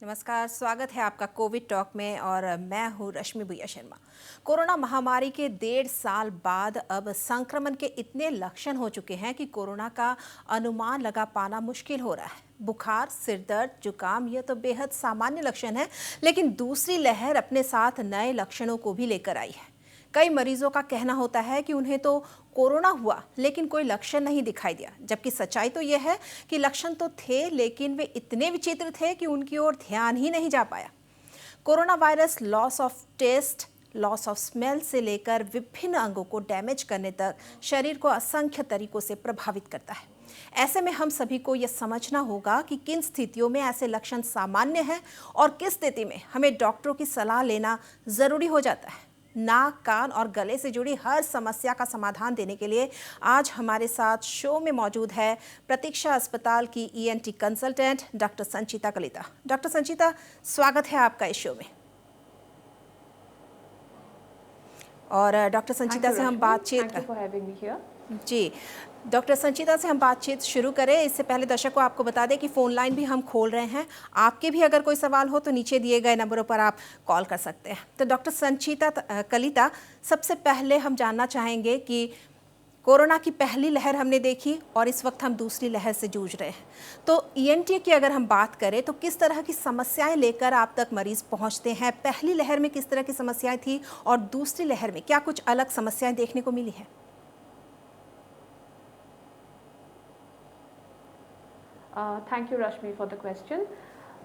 नमस्कार, स्वागत है आपका कोविड टॉक में और मैं हूं रश्मि भुइया शर्मा। कोरोना महामारी के 1.5 साल बाद अब संक्रमण के इतने लक्षण हो चुके हैं कि कोरोना का अनुमान लगा पाना मुश्किल हो रहा है। बुखार, सिर दर्द, जुकाम ये तो बेहद सामान्य लक्षण है, लेकिन दूसरी लहर अपने साथ नए लक्षणों को भी लेकर आई है। कई मरीजों का कहना होता है कि उन्हें तो कोरोना हुआ लेकिन कोई लक्षण नहीं दिखाई दिया, जबकि सच्चाई तो यह है कि लक्षण तो थे लेकिन वे इतने विचित्र थे कि उनकी ओर ध्यान ही नहीं जा पाया। Corona virus loss of taste, loss of smell से लेकर विभिन्न अंगों को डैमेज करने तक शरीर को असंख्य तरीकों से प्रभावित करता है। ऐसे में हम सभी को यह समझना होगा कि किन स्थितियों में ऐसे लक्षण सामान्य हैं और किस स्थिति में हमें डॉक्टरों की सलाह लेना जरूरी हो जाता है। नाक, कान और गले से जुड़ी हर समस्या का समाधान देने के लिए आज हमारे साथ शो में मौजूद है प्रतीक्षा अस्पताल की ENT consultant doctor Sanchita Kalita. Doctor संचिता, स्वागत है आपका इस शो में। और डॉक्टर संचिता से हम बातचीत जी डॉक्टर संचिता से हम बातचीत शुरू करें इससे पहले दर्शकों आपको बता दें कि फ़ोन लाइन भी हम खोल रहे हैं। आपके भी अगर कोई सवाल हो तो नीचे दिए गए नंबरों पर आप कॉल कर सकते हैं। तो डॉक्टर संचिता कलिता, सबसे पहले हम जानना चाहेंगे कि कोरोना की पहली लहर हमने देखी और इस वक्त हम दूसरी लहर से जूझ रहे हैं, तो ईएनटी की अगर हम बात करें तो किस तरह की समस्याएं लेकर आप तक मरीज पहुंचते हैं? पहली लहर में किस तरह की समस्याएं थी और दूसरी लहर में क्या कुछ अलग समस्याएं देखने को मिली है? Thank you Rashmi for the question.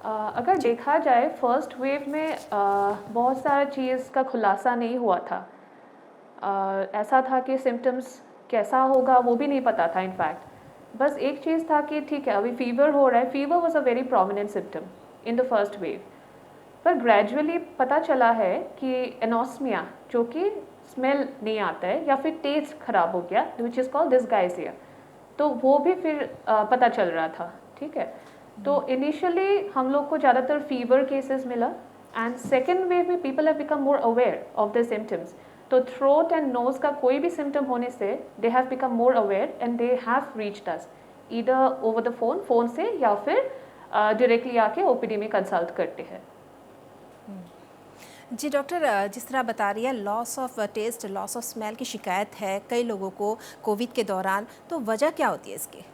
अगर देखा जाए फर्स्ट वेव में बहुत सारा चीज़ का खुलासा नहीं हुआ था। ऐसा था कि सिम्टम्स कैसा होगा वो भी नहीं पता था। इनफैक्ट बस एक चीज़ था कि ठीक है अभी फीवर हो रहा है। Fever was a very prominent symptom in the first wave, पर ग्रेजुअली पता चला है कि एनोस्मिया, जो कि स्मेल नहीं आता है या फिर टेस्ट खराब हो गया, विच इज़ कॉल्ड डिस्गाइजिया, तो वो भी फिर पता चल रहा था। ठीक है, तो इनिशियली हम लोग को ज़्यादातर फीवर केसेस मिला एंड सेकेंड वेव में people have become more aware of the symptoms. तो थ्रोट एंड नोज का कोई भी सिम्टम होने से they have become more aware and they have reached us either over the phone से या फिर डायरेक्टली आके ओपीडी में कंसल्ट करते हैं। जी डॉक्टर, जिस तरह बता रही है loss of taste, loss of smell की शिकायत है कई लोगों को कोविड के दौरान, तो वजह क्या होती है इसकी?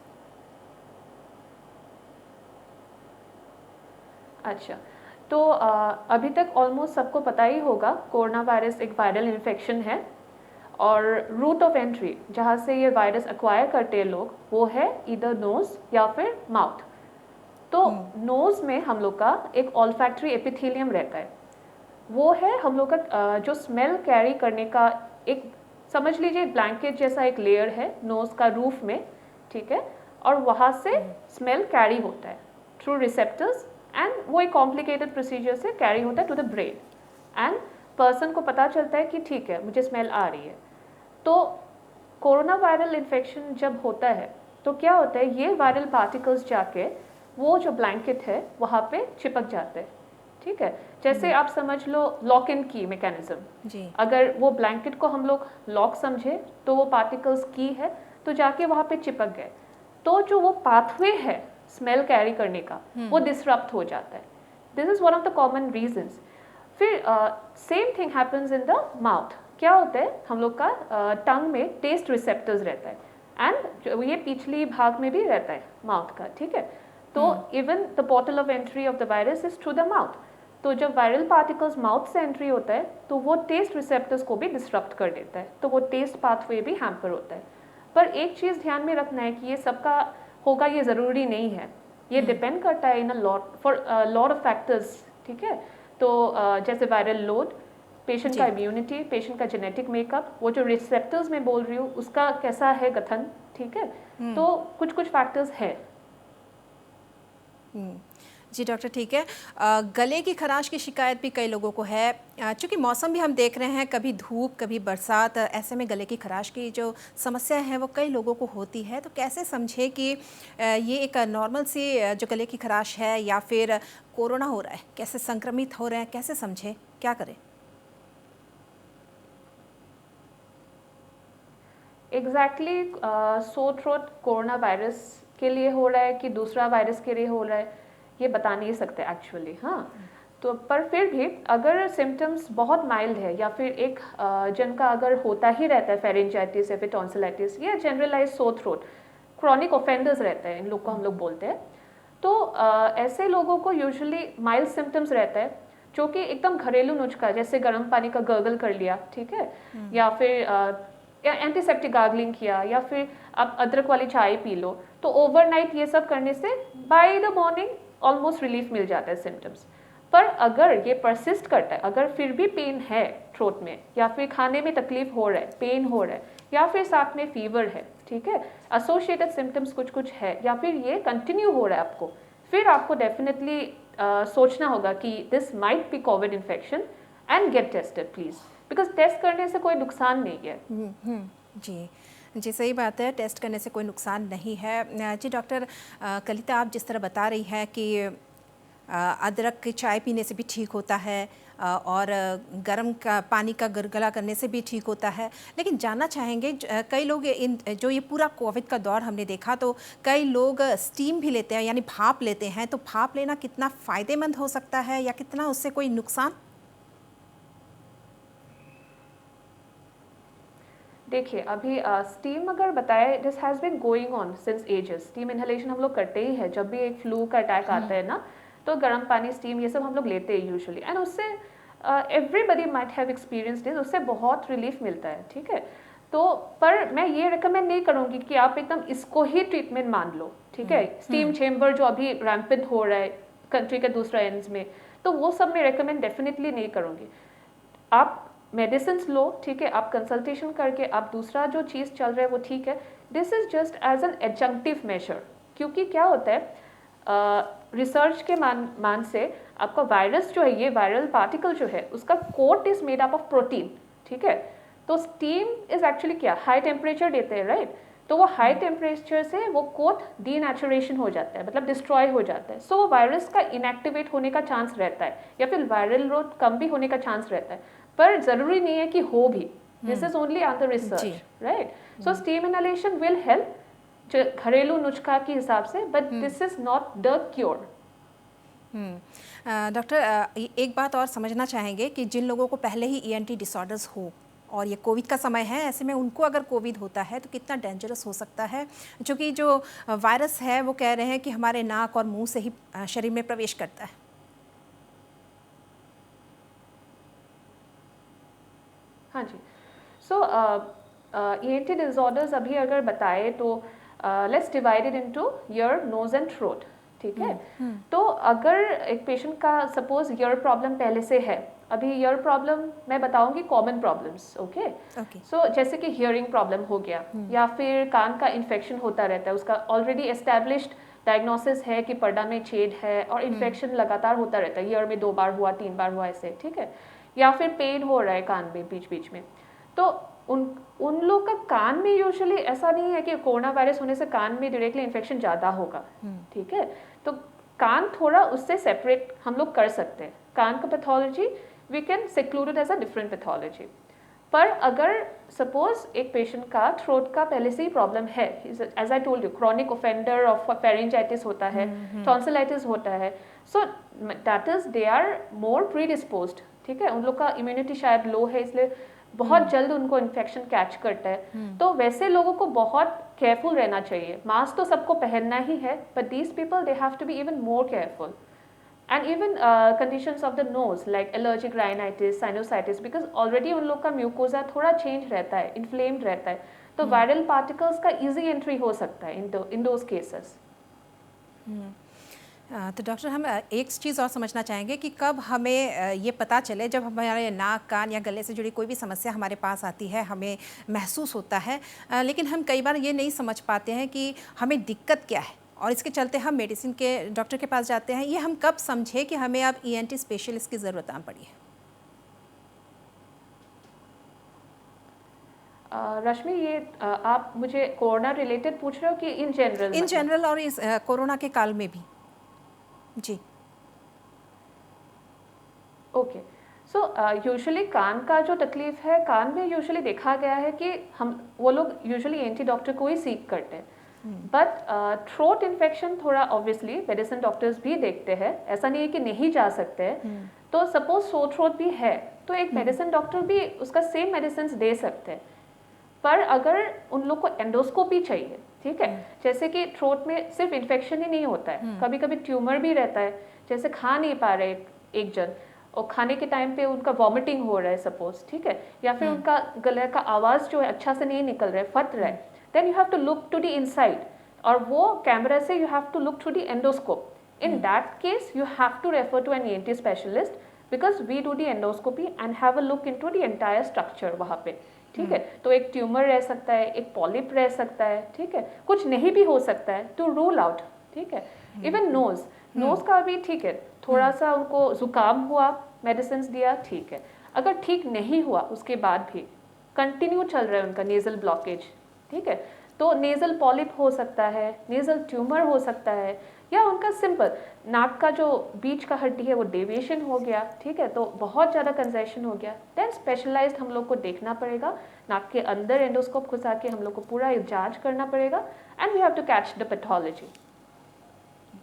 अच्छा, तो अभी तक ऑलमोस्ट सबको पता ही होगा कोरोना वायरस एक वायरल इन्फेक्शन है और रूट ऑफ एंट्री जहाँ से ये वायरस एक्वायर करते हैं लोग वो है इधर नोज या फिर माउथ। तो नोज में हम लोग का एक ऑल्फैक्टरी एपिथेलियम रहता है, वो है हम लोग का जो स्मेल कैरी करने का एक, समझ लीजिए ब्लैंकेट जैसा एक लेयर है नोज का रूफ में। ठीक है, और वहाँ से स्मेल कैरी होता है थ्रू रिसेप्टर्स एंड वो एक कॉम्प्लिकेटेड प्रोसीजर से कैरी होता है to the brain and person को पता चलता है कि ठीक है मुझे स्मेल आ रही है। तो कोरोना वायरल इन्फेक्शन जब होता है तो क्या होता है, ये वायरल पार्टिकल्स जाके वो जो ब्लैंकेट है वहाँ पे चिपक जाते हैं। ठीक है, जैसे आप समझ लो लॉक एंड की मैकेनिज्म। अगर वो ब्लैंकेट को हम लोग लॉक समझे तो वो पार्टिकल्स की है तो जाके वहाँ पे चिपक गए, तो जो वो पाथवे है स्मेल कैरी करने का वो डिसरप्ट हो जाता है। This is one of the common reasons. फिर same thing happens in the mouth. क्या होता है, हम लोग का टंग में टेस्ट रिसेप्टर्स रहता है एंड ये पिछली भाग में भी रहता है माउथ का। ठीक है, तो even the portal of entry of the virus is through the mouth. तो जब वायरल पार्टिकल्स माउथ से एंट्री होता है तो वो टेस्ट रिसेप्टर्स को भी डिसरप्ट कर देता है, तो वो टेस्ट पाथवे भी हैम्पर होता है। पर एक चीज़ ध्यान में रखना है कि ये सबका होगा ये ज़रूरी नहीं है, ये डिपेंड करता है इन अ लॉट ऑफ फैक्टर्स। ठीक है, तो जैसे वायरल लोड, पेशेंट का इम्यूनिटी, पेशेंट का जेनेटिक मेकअप, वो जो रिसेप्टर्स मैं बोल रही हूँ उसका कैसा है गठन। ठीक है, तो कुछ कुछ फैक्टर्स है। जी डॉक्टर, ठीक है। गले की खराश की शिकायत भी कई लोगों को है, चूँकि मौसम भी हम देख रहे हैं, कभी धूप कभी बरसात, ऐसे में गले की खराश की जो समस्या है वो कई लोगों को होती है। तो कैसे समझे कि ये एक नॉर्मल सी जो गले की खराश है या फिर कोरोना हो रहा है, कैसे संक्रमित हो रहे हैं, कैसे समझे, क्या करें? Exactly sore throat corona virus के लिए हो रहा है कि दूसरा वायरस के लिए हो रहा है, ये बता नहीं सकते एक्चुअली। हाँ, तो पर फिर भी अगर सिम्टम्स बहुत माइल्ड है या फिर एक जन का अगर होता ही रहता है फेरेंजाइटिस या फिर टॉन्सिलाइटिस या generalise sore throat, chronic offenders रहते हैं इन लोग को हम लोग बोलते हैं, तो ऐसे लोगों को यूजुअली माइल्ड सिम्टम्स रहता है जो कि एकदम घरेलू नुस्खा जैसे गर्म पानी का गर्गल कर लिया, ठीक है, या फिर या एंटीसेप्टिक गार्गलिंग किया या फिर आप अदरक वाली चाय पी लो, तो ओवरनाइट ये सब करने से by the morning almost relief मिल जाता है सिम्टम्स। पर अगर ये परसिस्ट करता है, अगर फिर भी पेन है थ्रोट में या फिर खाने में तकलीफ हो रहा है, पेन हो रहा है या फिर साथ में फीवर है, ठीक है, एसोसिएटेड सिम्टम्स कुछ कुछ है या फिर ये कंटिन्यू हो रहा है आपको, फिर आपको डेफिनेटली सोचना होगा कि this might be covid infection and get tested please, because test करने से कोई नुकसान नहीं है। जी जी, सही बात है, टेस्ट करने से कोई नुकसान नहीं है। जी डॉक्टर कलिता, आप जिस तरह बता रही हैं कि अदरक की चाय पीने से भी ठीक होता है और गर्म का पानी का गरगला करने से भी ठीक होता है, लेकिन जानना चाहेंगे कई लोग इन जो ये पूरा कोविड का दौर हमने देखा तो कई लोग स्टीम भी लेते हैं, यानी भाप लेते हैं, तो भाप लेना कितना फ़ायदेमंद हो सकता है या कितना उससे कोई नुकसान? देखिए अभी स्टीम अगर बताए, this has been going on since ages. Steam inhalation हम लोग करते ही है, जब भी एक फ्लू का अटैक आता है ना, तो गर्म पानी, स्टीम, ये सब हम लोग लेते हैं यूजुअली, एंड उससे everybody might have experienced it, उससे बहुत रिलीफ मिलता है, ठीक है। तो पर मैं ये रिकमेंड नहीं करूँगी कि आप एकदम इसको ही ट्रीटमेंट मान लो, ठीक है। स्टीम चेम्बर जो अभी रैम्पेंट हो रहा है कंट्री के दूसरे एंड्स में, तो वो सब मैं रिकमेंड डेफिनेटली नहीं करूँगी। आप मेडिसिन लो, ठीक है, आप कंसल्टेशन करके आप दूसरा जो चीज़ चल रहा है वो ठीक है, this is just as an adjunctive measure. क्योंकि क्या होता है, रिसर्च के मान से आपका वायरस जो है, ये वायरल पार्टिकल जो है, उसका coat is made up of protein, ठीक है। तो स्टीम इज एक्चुअली क्या, हाई टेम्परेचर देते हैं, राइट, तो वो हाई टेम्परेचर से वो कोट डीनेचुरेशन हो जाता है, मतलब डिस्ट्रॉय हो जाता है, सो वो वायरस का इनएक्टिवेट होने का चांस रहता है या फिर वायरल लोड कम भी होने का चांस रहता है, पर जरूरी नहीं है कि हो भी। This is only under research, right. So steam inhalation will help घरेलू नुस्खा के हिसाब से, but this is not the cure. Doctor एक बात और समझना चाहेंगे कि जिन लोगों को पहले ही ईएनटी डिसऑर्डर्स हो और ये कोविड का समय है, ऐसे में उनको अगर कोविड होता है तो कितना डेंजरस हो सकता है, क्योंकि जो वायरस है वो कह रहे हैं कि हमारे नाक और मुंह से ही शरीर में प्रवेश करता है। हाँ जी, सो ईएनटी डिसऑर्डर्स अभी अगर बताए तो let's divided into ear, nose and throat, ठीक है। तो अगर एक पेशेंट का सपोज ईयर प्रॉब्लम पहले से है, अभी ईयर प्रॉब्लम मैं बताऊंगी कॉमन प्रॉब्लम्स, ओके। सो जैसे कि हियरिंग प्रॉब्लम हो गया या फिर कान का इन्फेक्शन होता रहता है, उसका ऑलरेडी एस्टैब्लिश्ड डायग्नोसिस है कि पर्दा में छेद है और इन्फेक्शन लगातार होता रहता है, ईयर में 2 बार हुआ, 3 बार हुआ, ऐसे, ठीक है, या फिर पेन हो रहा है कान में बीच बीच में, तो उन लोग का कान में यूजुअली ऐसा नहीं है कि कोरोना वायरस होने से कान में डायरेक्टली इन्फेक्शन ज़्यादा होगा, ठीक है। तो कान थोड़ा उससे सेपरेट हम लोग कर सकते हैं, कान का pathology we can seclude it as a different pathology. पर अगर सपोज एक पेशेंट का थ्रोट का पहले से ही प्रॉब्लम है, as I told you, chronic offender of pharyngitis होता है, टॉन्सिलाइटिस होता है, so that is they are more predisposed, ठीक है, उन लोग का इम्यूनिटी शायद लो है, इसलिए बहुत जल्द उनको इन्फेक्शन कैच करता है। तो वैसे लोगों को बहुत केयरफुल रहना चाहिए। मास्क तो सबको पहनना ही है, but these people they have to be even more careful. And even conditions of the nose like allergic rhinitis, sinusitis, because already उन लोग का म्यूकोजा थोड़ा चेंज रहता है, इन्फ्लेम्ड रहता है, तो वायरल पार्टिकल्स का ईजी एंट्री हो सकता है इन दोज केसेस। तो डॉक्टर, हम एक चीज़ और समझना चाहेंगे कि कब हमें ये पता चले, जब हमारे नाक, कान या गले से जुड़ी कोई भी समस्या हमारे पास आती है, हमें महसूस होता है, लेकिन हम कई बार ये नहीं समझ पाते हैं कि हमें दिक्कत क्या है और इसके चलते हम मेडिसिन के डॉक्टर के पास जाते हैं। ये हम कब समझे कि हमें अब ईएनटी स्पेशलिस्ट की ज़रूरत आ पड़ी है? रश्मि, ये आप मुझे कोरोना रिलेटेड पूछ रहे हो कि इन जनरल? इन जनरल और इस कोरोना के काल में भी। जी, ओके। सो यूजुअली कान का जो तकलीफ है, कान में यूजुअली देखा गया है कि हम वो लोग यूजुअली एंटी डॉक्टर को ही सीख करते हैं। बट थ्रोट इन्फेक्शन थोड़ा ऑब्वियसली मेडिसिन डॉक्टर्स भी देखते हैं, ऐसा नहीं है कि नहीं जा सकते हैं। तो सपोज सोर थ्रोट भी है तो एक मेडिसिन डॉक्टर भी उसका सेम मेडिसिन दे सकते हैं, पर अगर उन लोग को एंडोस्कोपी चाहिए, ठीक है, जैसे कि थ्रोट में सिर्फ इन्फेक्शन ही नहीं होता है, कभी कभी ट्यूमर भी रहता है, जैसे खा नहीं पा रहे एक जन और खाने के टाइम पे उनका वॉमिटिंग हो रहा है सपोज, ठीक है, या फिर उनका गले का आवाज़ जो है अच्छा से नहीं निकल रहा है, फट रहा है, then you have to look to the inside, और वो कैमरा से you have to look through the endoscope. In that case you have to refer to an ENT specialist because we do the endoscopy and have a look into the entire structure वहाँ पे, ठीक है। तो एक tumour रह सकता है, एक पॉलिप रह सकता है, ठीक है, कुछ नहीं भी हो सकता है, टू रूल आउट, ठीक है। इवन नोज का भी ठीक है, थोड़ा सा उनको जुकाम हुआ, मेडिसिन दिया, ठीक है, अगर ठीक नहीं हुआ उसके बाद भी कंटिन्यू चल रहा है उनका नेजल ब्लॉकेज, ठीक है, तो नेजल पॉलिप हो सकता है, नेजल ट्यूमर हो सकता है, या उनका सिंपल नाक का जो बीच का हड्डी है वो डेविएशन हो गया, ठीक है, तो बहुत ज़्यादा कंजेशन हो गया, देन स्पेशलाइज्ड हम लोग को देखना पड़ेगा, नाक के अंदर एंडोस्कोप घुसा के हम लोग को पूरा जांच करना पड़ेगा and we have to catch the pathology.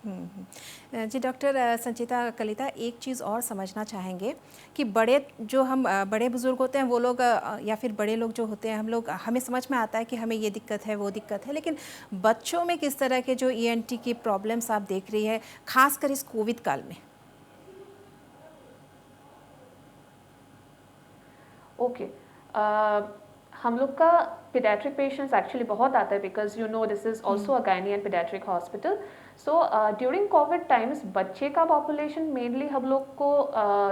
जी डॉक्टर संचिता कलिता, एक चीज़ और समझना चाहेंगे कि बड़े जो हम बड़े बुज़ुर्ग होते हैं वो लोग या फिर बड़े लोग जो होते हैं हम लोग, हमें समझ में आता है कि हमें ये दिक्कत है वो दिक्कत है, लेकिन बच्चों में किस तरह के जो ENT की प्रॉब्लम्स आप देख रही है खासकर इस कोविड काल में? ओके, हम लोग का pediatric पेशेंट्स एक्चुअली बहुत आता है because you know this is also a gynae and pediatric hospital. So during Covid times बच्चे का पॉपुलेशन मेनली हम लोग को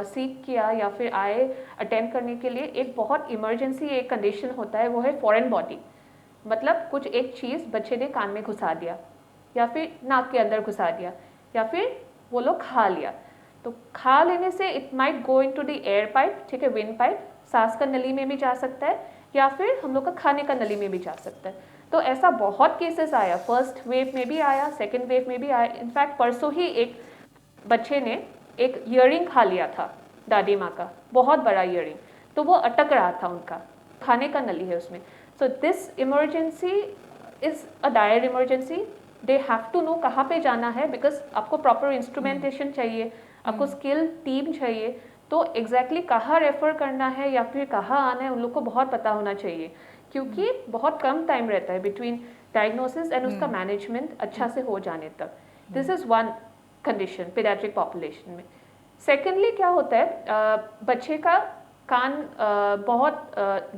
सीख किया या फिर आए अटेंड करने के लिए। एक बहुत इमरजेंसी एक कंडीशन होता है, वो है फॉरेन बॉडी, मतलब कुछ एक चीज़ बच्चे ने कान में घुसा दिया या फिर नाक के अंदर घुसा दिया या फिर वो लोग खा लिया। तो खा लेने से it might go into the air pipe, ठीक है, विंड पाइप, सांस का नली में भी जा सकता है या फिर हम लोग का खाने का नली में भी जा सकता है। तो ऐसा बहुत केसेस आया, फर्स्ट वेव में भी आया, सेकेंड वेव में भी आया। इनफैक्ट परसों ही एक बच्चे ने एक ईयरिंग खा लिया था दादी माँ का, बहुत बड़ा ईयरिंग, तो वो अटक रहा था, उनका खाने का नली है उसमें। So this emergency is a dire emergency, they have to know कहाँ पे जाना है बिकॉज आपको प्रॉपर इंस्ट्रूमेंटेशन चाहिए, आपको स्किल टीम चाहिए, तो एग्जैक्टली कहाँ रेफ़र करना है या फिर कहाँ आना है उन लोग को बहुत पता होना चाहिए, क्योंकि बहुत कम टाइम रहता है बिटवीन डायग्नोसिस एंड उसका मैनेजमेंट अच्छा से हो जाने तक। This is one condition paediatric population में। सेकेंडली क्या होता है, बच्चे का कान बहुत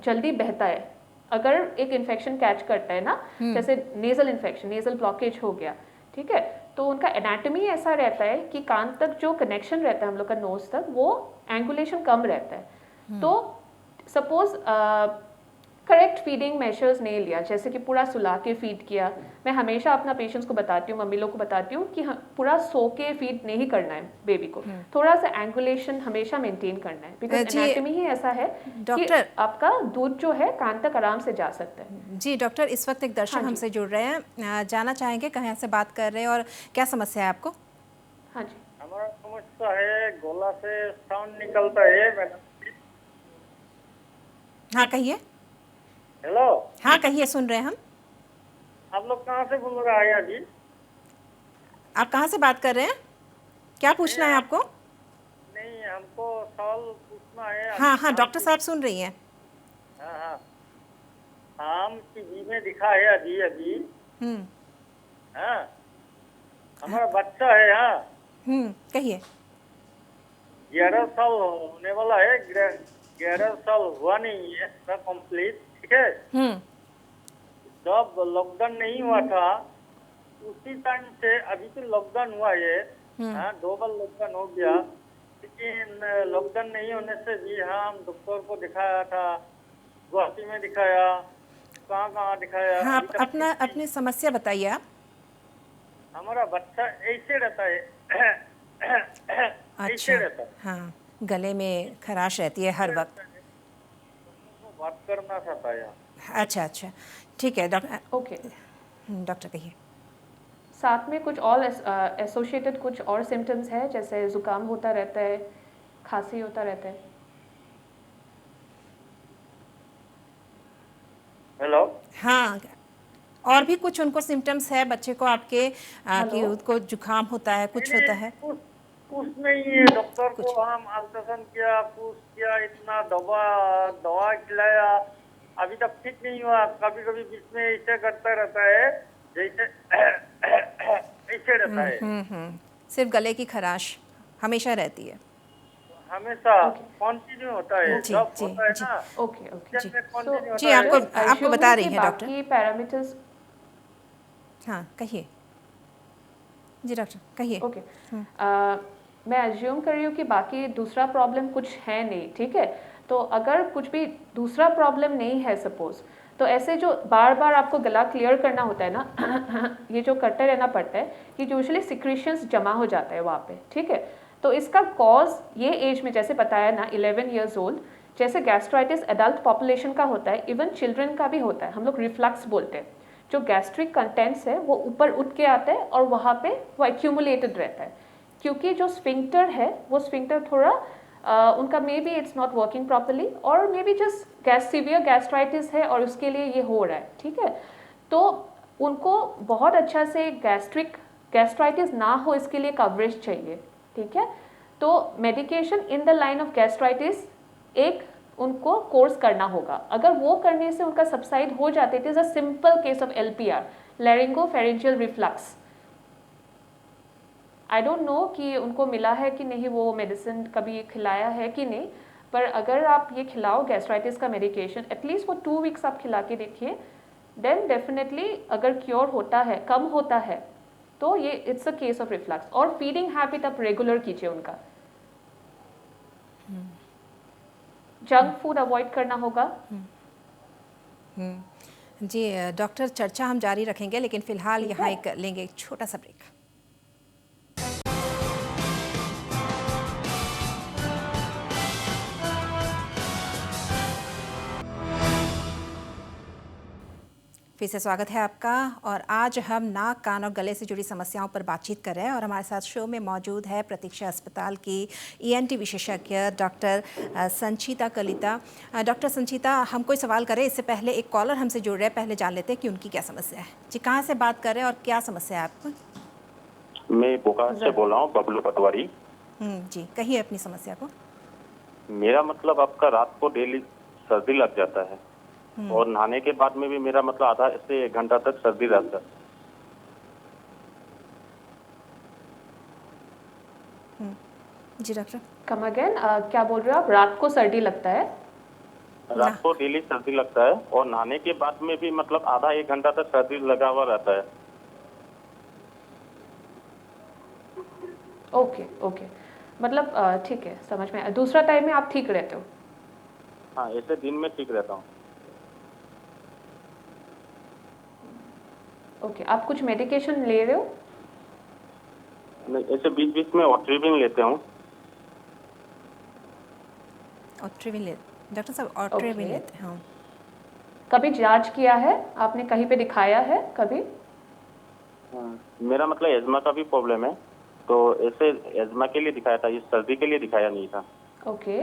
जल्दी बहता है अगर एक इन्फेक्शन कैच करता है ना, जैसे नेजल इन्फेक्शन, नेजल ब्लॉकेज हो गया, ठीक है, तो उनका एनाटॉमी ऐसा रहता है कि कान तक जो कनेक्शन रहता है हम लोग का नोज तक, वो एंगुलेशन कम रहता है। तो सपोज करेक्ट फीडिंग मेजर्स नहीं लिया, जैसे कि पूरा सुला के फीड किया, मैं हमेशा अपना पेशेंट्स को बताती हूँ, मम्मी लोग को बताती हूँ कि पूरा सो के फीड नहीं करना है बेबी को, थोड़ा सा एंगुलेशन हमेशा मेंटेन करना है बिकॉज एनाटॉमी ही ऐसा है कि आपका दूध जो है कान तक आराम से जा सकता है। जी डॉक्टर, इस वक्त एक दर्शक हमसे जुड़ रहे हैं, जाना चाहेंगे कहाँ से बात कर रहे हैं और क्या समस्या है आपको? हाँ जी, हमारा समस्या है गला से साउंड निकलता है मैडम। हाँ कहिए। हेलो, हाँ कहिए, सुन रहे हैं हम। आप लोग कहाँ से बोल रहे हैं जी? आप कहाँ से बात कर रहे हैं, क्या पूछना है आपको? नहीं, हमको सवाल पूछना है। हाँ हाँ डॉक्टर साहब सुन रही हैं। हाँ हाँ, आम टीवी में दिखा है अभी अभी। हाँ, हमारा बच्चा है। हाँ कहिए। 11 साल होने वाला है, 11 साल हुआ नहीं है इसका कंप्लीट, ठीक है। जब लॉकडाउन नहीं हुआ था उसी टाइम से अभी तो लॉकडाउन हुआ है, हाँ 2 बार लॉकडाउन हो गया, लेकिन लॉकडाउन नहीं होने से भी हम डॉक्टर को दिखाया था, गुवाहाटी में दिखाया, कहाँ दिखाया। हाँ अपनी समस्या बताइए आप। हमारा बच्चा ऐसे रहता है ऐसे रहता है। हाँ, गले में खराश रहती है हर वक्त, बात करना चाहता है। अच्छा ठीक है डॉक्टर। ओके डॉक्टर कहिए। साथ में कुछ और एसोसिएटेड कुछ और सिम्टम्स है, जैसे जुकाम होता रहता है, खांसी होता रहता है। हेलो, हाँ और भी कुछ उनको सिम्टम्स है बच्चे को आपके कि उसको जुकाम होता है, कुछ होता है? कुछ नहीं है, डॉक्टर को कुछ हम अल्ट्रासाउंड किया, कुछ किया, इतना दवा दवा खिलाया, अभी तक ठीक नहीं हुआ। कभी कभी बीच में ऐसे करता रहता है, जैसे ऐसे रहता है, सिर्फ गले की खराश हमेशा रहती है? हमेशा ओके कंटिन्यू होता है, जी जब जी होता है जी ना ओके ओके। जी किचन में सो कंटिन्यू जी, होता है। आपको जस्ट आपको अज्यूम बता रही कि हैं डॉक्टर। बाकी पैरामीटर्स। हाँ कहिए जी डॉक्टर, कहिए। ओके मैं अज्यूम कर रही हूँ कि बाकी दूसरा प्रॉब्लम कुछ है नहीं, ठीक है। तो अगर कुछ भी दूसरा प्रॉब्लम नहीं है सपोज, तो ऐसे जो बार बार आपको गला क्लियर करना होता है ना ये जो करते रहना पड़ता है, कि यूजुअली सिक्रीशंस जमा हो जाता है वहाँ पे, ठीक है। तो इसका कॉज ये एज में जैसे बताया ना 11 ईयर्स ओल्ड, जैसे गैस्ट्राइटिस एडल्ट पॉपुलेशन का होता है, इवन चिल्ड्रन का भी होता है, हम लोग रिफ्लक्स बोलते हैं। जो गैस्ट्रिक कंटेंट्स है वो ऊपर उठ के आता है और वहाँ पे वो एक्यूमुलेटेड रहता है, क्योंकि जो स्फिंक्टर है वो स्फिंक्टर थोड़ा उनका maybe it's not working properly, और maybe just severe gastritis है और उसके लिए ये हो रहा है, ठीक है। तो उनको बहुत अच्छा से गैस्ट्राइटिस ना हो इसके लिए कवरेज चाहिए, ठीक है। तो medication in the line of gastritis एक उनको कोर्स करना होगा। अगर वो करने से उनका सबसाइड हो जाते, it is a simple case of LPR, laryngopharyngeal reflux. I don't know कि उनको मिला है कि नहीं, वो मेडिसिन कभी खिलाया है कि नहीं, पर अगर आप ये खिलाओ गैस्ट्राइटिस का मेडिकेशन, एटलीस्ट वो 2 वीक्स आप खिला के देखिए, देन डेफिनेटली अगर क्योर होता है, कम होता है, तो ये it's a case of reflux. और फीडिंग हैबिट आप रेगुलर कीजिए उनका, जंक फूड अवॉइड करना होगा। जी डॉक्टर, चर्चा हम जारी रखेंगे, लेकिन फिलहाल यहाँ एक लेंगे एक छोटा सा ब्रेक। फिर से स्वागत है आपका। और आज हम नाक, कान और गले से जुड़ी समस्याओं पर बातचीत कर रहे हैं, और हमारे साथ शो में मौजूद है प्रतीक्षा अस्पताल की ENT विशेषज्ञ डॉक्टर संचिता कलिता। डॉक्टर संचिता, हम कोई सवाल करें इससे पहले एक कॉलर हमसे जुड़ रहे हैं, पहले जान लेते हैं कि उनकी क्या समस्या है। जी, कहाँ से बात कर रहे हैं और क्या समस्या है आपको? मैं बोकारो से बोल रहा हूँ, बबलू पटवारी। जी, कहिए अपनी समस्या को। मेरा मतलब आपका रात को डेली सर्दी लग जाता है, और नहाने के बाद में भी मेरा मतलब आधा से 1 घंटा तक सर्दी रहता है। जी डॉक्टर, कम अगेन, क्या बोल रहे हो आप? रात को सर्दी लगता है? रात को डेली सर्दी लगता है, और नहाने के बाद में भी मतलब आधा 1 घंटा तक सर्दी लगा हुआ रहता है। ओके ओके, मतलब ठीक है, समझ में। दूसरा टाइम में आप ठीक रहते हो? हाँ, ऐसे दिन में ठीक रहता हूँ। ओके, आप कुछ मेडिकेशन ले रहे हो? नहीं, ऐसे बीच बीच में ऑट्रिविन लेते हूँ। ऑट्रिविन ले डॉक्टर साहब, ऑट्रिविन लेते हैं? हाँ। कभी जांच किया है आपने, कहीं पे दिखाया है कभी? मेरा मतलब एजमा का भी प्रॉब्लम है, तो ऐसे एजमा के लिए दिखाया था, इस सर्दी के लिए दिखाया नहीं था। ओके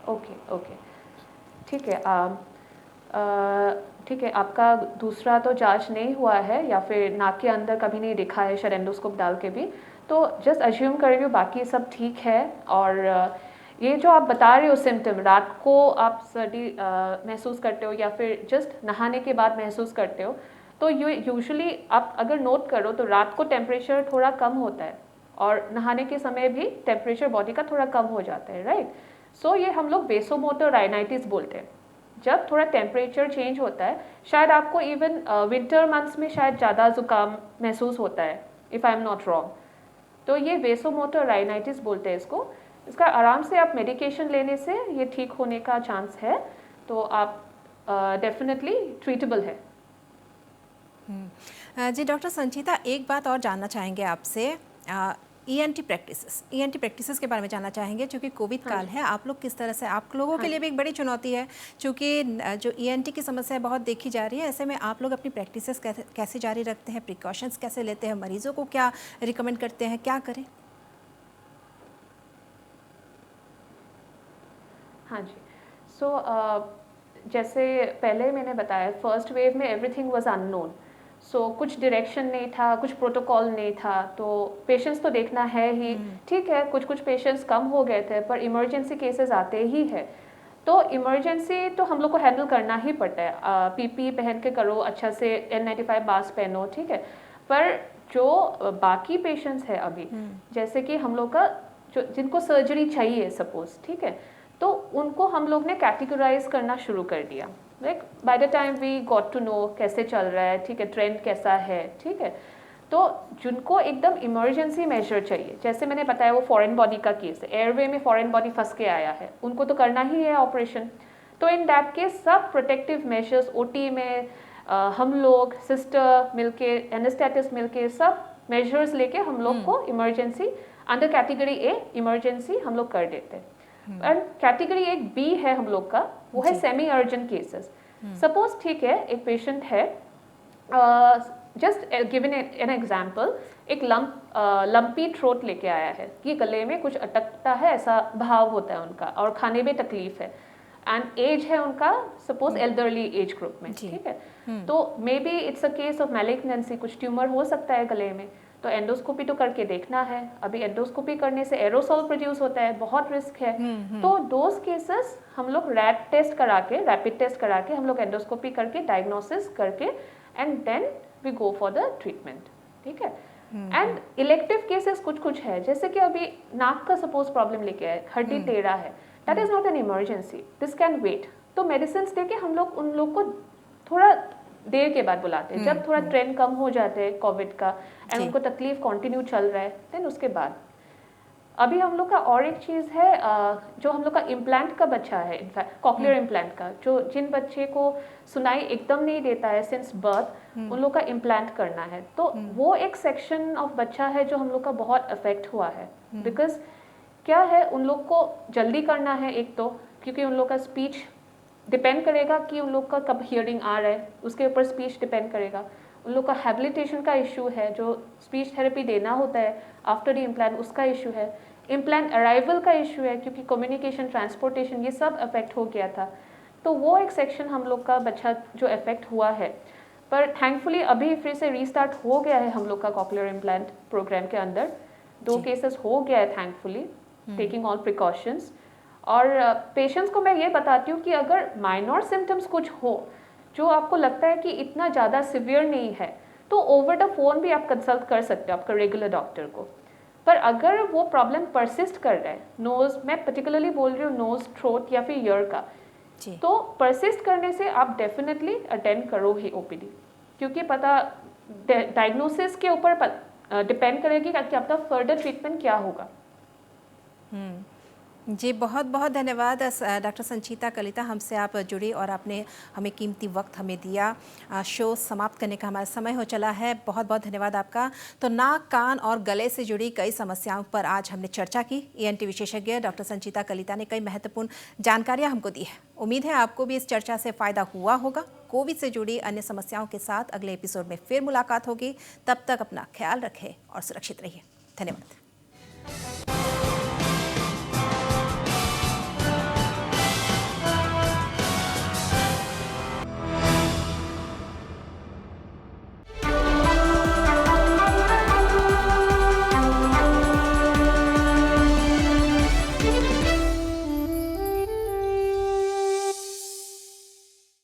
ओके ओके, ठीक है। ठीक है, आपका दूसरा तो जांच नहीं हुआ है, या फिर नाक के अंदर कभी नहीं दिखा है शायद एंडोस्कोप डाल के भी, तो जस्ट अज्यूम कर रही हूँ बाकी सब ठीक है। और ये जो आप बता रहे हो सिम्टम, रात को आप सर्दी महसूस करते हो या फिर जस्ट नहाने के बाद महसूस करते हो, तो यूजुअली आप अगर नोट करो तो रात को टेम्परेचर थोड़ा कम होता है, और नहाने के समय भी टेम्परेचर बॉडी का थोड़ा कम हो जाता है, राइट। सो ये हम लोग वेसोमोटर राइनाइटिस बोलते हैं। जब थोड़ा टेम्परेचर चेंज होता है, शायद आपको इवन विंटर मंथ्स में शायद ज़्यादा जुकाम महसूस होता है, if I am not wrong. तो ये वेसोमोटर राइनाइटिस बोलते हैं इसको। इसका आराम से आप मेडिकेशन लेने से ये ठीक होने का चांस है, तो आप डेफिनेटली ट्रीटेबल है। जी डॉक्टर संचिता, एक बात और जानना चाहेंगे आपसे, ENT प्रैक्टिसेस के बारे में जानना चाहेंगे, क्योंकि कोविड काल है। आप लोग किस तरह से, आप लोगों के लिए भी एक बड़ी चुनौती है, क्योंकि जो ENT की समस्या बहुत देखी जा रही है, ऐसे में आप लोग अपनी प्रैक्टिसेस कैसे जारी रखते हैं, प्रिकॉशंस कैसे लेते हैं, मरीजों को क्या रिकमेंड करते हैं, क्या करें? हाँ जी, सो जैसे पहले मैंने बताया, फर्स्ट वेव में एवरीथिंग वाज अननोन, सो कुछ डायरेक्शन नहीं था, कुछ प्रोटोकॉल नहीं था, तो पेशेंट्स तो देखना है ही। ठीक है, कुछ पेशेंट्स कम हो गए थे, पर इमरजेंसी केसेस आते ही है, तो इमरजेंसी तो हम लोग को हैंडल करना ही पड़ता है। पीपी पहन के करो, अच्छा से N95 मास्क पहनो, ठीक है। पर जो बाकी पेशेंट्स है अभी, जैसे कि हम लोग का जो जिनको सर्जरी चाहिए सपोज, ठीक है, तो उनको हम लोग ने कैटेगराइज करना शुरू कर दिया। Like by the time we got to know कैसे चल रहा है, ठीक है, ट्रेंड कैसा है, ठीक है। तो जिनको एकदम इमरजेंसी मेजर चाहिए, जैसे मैंने बताया वो फॉरेन बॉडी का केस है, एयरवे में फॉरेन बॉडी फंस के आया है, उनको तो करना ही है ऑपरेशन। तो इन दैट केस सब प्रोटेक्टिव मेजर्स ओटी में हम लोग सिस्टर मिलके, एनेस्थेटिस्ट मिलके, सब मेजर्स लेके हम लोग को emergency under category A emergency हम लोग कर देते हैं। एंड कैटेगरी एक बी है हम लोग का, वो है सेमी अर्जेंट केसेस। सपोज ठीक है, एक पेशेंट है, जस्ट गिवन एन एग्जाम्पल, एक लंपी थ्रोट लेके आया है कि गले में कुछ अटकता है, ऐसा भाव होता है उनका, और खाने में तकलीफ है, एंड एज है उनका सपोज एल्डरली एज ग्रुप में, ठीक है। तो may be it's a case of malignancy, कुछ ट्यूमर हो सकता है गले में, तो एंडोस्कोपी तो करके देखना है। अभी एंडोस्कोपी करने से एरोसोल प्रोड्यूस होता है, बहुत रिस्क है। तो दोज केसेस हम लोग रैट टेस्ट करा के, रैपिड टेस्ट करा के, हम लोग एंडोस्कोपी करके डायग्नोसिस करके and then we go for the treatment, ठीक है। एंड इलेक्टिव केसेस कुछ है, जैसे कि अभी नाक का सपोज प्रॉब्लम लेके आए, हड्डी टेढ़ा है, that is not an emergency, this can wait. तो मेडिसिन देके हम लोग उन लोग को थोड़ा देर के बाद बुलाते हैं, जब थोड़ा ट्रेंड कम हो जाते हैं कोविड का एंड उनको तकलीफ कंटिन्यू चल रहा है, देन उसके बाद। अभी हम लोग का और एक चीज़ है, जो हम लोग का इम्प्लांट का बच्चा है, इनफैक्ट कॉक्लियर इम्प्लांट का, जो जिन बच्चे को सुनाई एकदम नहीं देता है सिंस बर्थ, उन लोग का इम्प्लांट करना है। तो वो एक सेक्शन ऑफ बच्चा है जो हम लोग का बहुत अफेक्ट हुआ है, बिकॉज क्या है, उन लोग को जल्दी करना है एक तो, क्योंकि उन लोग का स्पीच डिपेंड करेगा कि उन लोग का कब हियरिंग आ रहा है, उसके ऊपर स्पीच डिपेंड करेगा। उन लोग का हैबिलिटेशन का इशू है, जो स्पीच थेरेपी देना होता है आफ्टर द इम्प्लांट, उसका इशू है। इम्प्लांट अराइवल का इशू है, क्योंकि कम्युनिकेशन, ट्रांसपोर्टेशन, ये सब अफेक्ट हो गया था। तो वो एक सेक्शन हम लोग का बच्चा जो अफेक्ट हुआ है। पर थैंकफुली अभी फिर से रीस्टार्ट हो गया है हम लोग का कॉक्लियर इम्प्लांट प्रोग्राम के अंदर, 2 केसेस हो गया है थैंकफुली, टेकिंग ऑल प्रिकॉशंस। और पेशेंट्स को मैं ये बताती हूँ कि अगर माइनर सिम्टम्स कुछ हो, जो आपको लगता है कि इतना ज़्यादा सिवियर नहीं है, तो ओवर द फोन भी आप कंसल्ट कर सकते हो आपका रेगुलर डॉक्टर को। पर अगर वो प्रॉब्लम परसिस्ट कर रहा है, नोज़, मैं पर्टिकुलरली बोल रही हूँ नोज़, थ्रोट या फिर ईयर का, तो परसिस्ट करने से आप डेफिनेटली अटेंड करो ही ओपीडी, क्योंकि पता डायग्नोसिस के ऊपर डिपेंड करेगी कि आपका फर्दर ट्रीटमेंट क्या होगा। जी, बहुत बहुत धन्यवाद डॉक्टर संचिता कलिता, हमसे आप जुड़ी और आपने हमें कीमती वक्त हमें दिया। शो समाप्त करने का हमारा समय हो चला है, बहुत बहुत धन्यवाद आपका। तो नाक, कान और गले से जुड़ी कई समस्याओं पर आज हमने चर्चा की। ENT विशेषज्ञ डॉक्टर संचिता कलिता ने कई महत्वपूर्ण जानकारियाँ हमको दी है। उम्मीद है आपको भी इस चर्चा से फ़ायदा हुआ होगा। कोविड से जुड़ी अन्य समस्याओं के साथ अगले एपिसोड में फिर मुलाकात होगी। तब तक अपना ख्याल रखें और सुरक्षित रहिए। धन्यवाद।